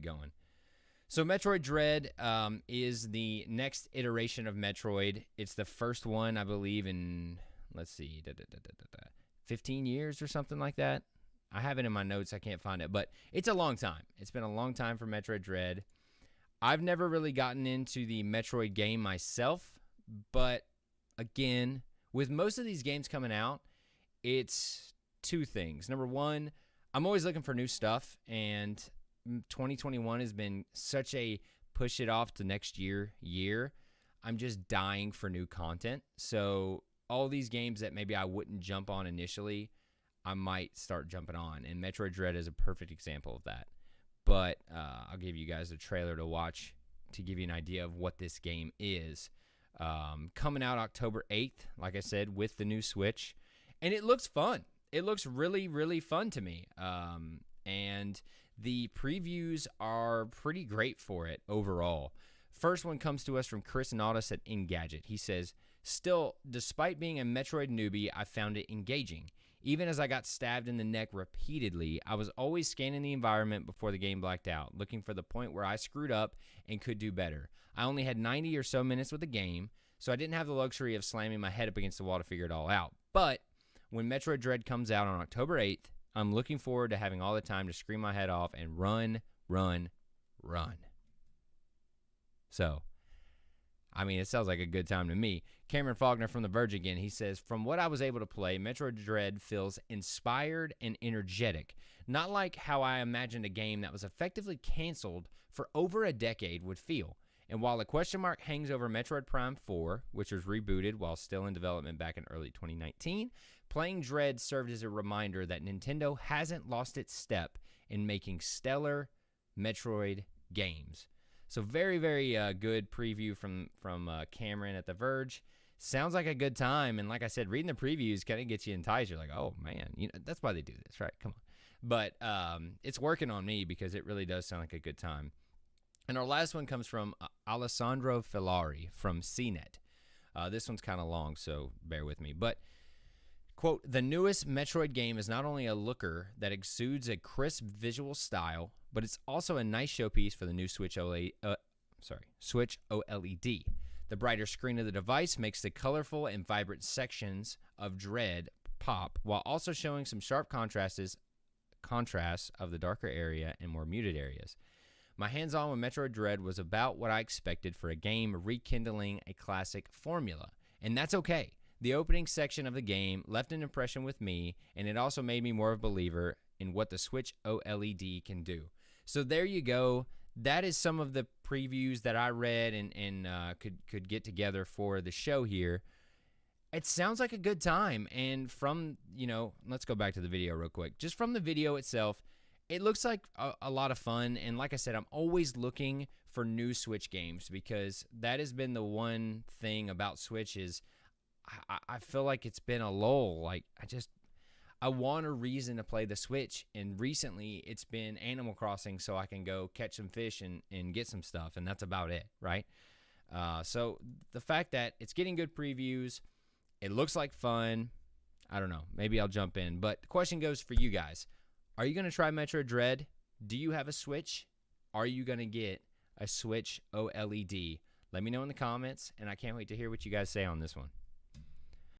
going. So Metroid Dread is the next iteration of Metroid. It's the first one, I believe, in, let's see, 15 years or something like that. I have it in my notes. I can't find it. But it's a long time. It's been a long time for Metroid Dread. I've never really gotten into the Metroid game myself. But, again, with most of these games coming out, it's two things. Number one, I'm always looking for new stuff. And 2021 has been such a push it off to next year. I'm just dying for new content. So all these games that maybe I wouldn't jump on initially, I might start jumping on. And Metroid Dread is a perfect example of that. But I'll give you guys a trailer to watch to give you an idea of what this game is. Coming out October 8th, like I said, with the new Switch. And it looks fun. It looks really, really fun to me. And the previews are pretty great for it overall. First one comes to us from Chris Nautis at Engadget. He says, still, despite being a Metroid newbie, I found it engaging. Even as I got stabbed in the neck repeatedly, I was always scanning the environment before the game blacked out, looking for the point where I screwed up and could do better. I only had 90 or so minutes with the game, so I didn't have the luxury of slamming my head up against the wall to figure it all out. But when Metroid Dread comes out on October 8th, I'm looking forward to having all the time to scream my head off and run. So, I mean, it sounds like a good time to me. Cameron Faulkner from The Verge again, he says, from what I was able to play, Metroid Dread feels inspired and energetic. Not like how I imagined a game that was effectively canceled for over a decade would feel. And while a question mark hangs over Metroid Prime 4, which was rebooted while still in development back in early 2019, playing Dread served as a reminder that Nintendo hasn't lost its step in making stellar Metroid games. So very, very good preview from Cameron at The Verge. Sounds like a good time. And like I said, reading the previews kind of gets you enticed. You're like, oh, man, that's why they do this, right? Come on. But it's working on me because it really does sound like a good time. And our last one comes from Alessandro Filari from CNET. This one's kind of long, so bear with me. But, quote, the newest Metroid game is not only a looker that exudes a crisp visual style, but it's also a nice showpiece for the new Switch OLED. The brighter screen of the device makes the colorful and vibrant sections of Dread pop, while also showing some sharp contrasts of the darker area and more muted areas. My hands-on with Metroid Dread was about what I expected for a game rekindling a classic formula, and that's okay. The opening section of the game left an impression with me, and it also made me more of a believer in what the Switch OLED can do. So there you go. That is some of the previews that I read and could get together for the show here. It sounds like a good time, and from, let's go back to the video real quick. Just from the video itself, it looks like a lot of fun, and like I said, I'm always looking for new Switch games because that has been the one thing about Switch is I feel like it's been a lull. Like, I want a reason to play the Switch, and recently it's been Animal Crossing so I can go catch some fish and get some stuff, and that's about it, right? So the fact that it's getting good previews, it looks like fun, I don't know. Maybe I'll jump in. But the question goes for you guys. Are you going to try Metroid Dread? Do you have a Switch? Are you going to get a Switch OLED? Let me know in the comments, and I can't wait to hear what you guys say on this one.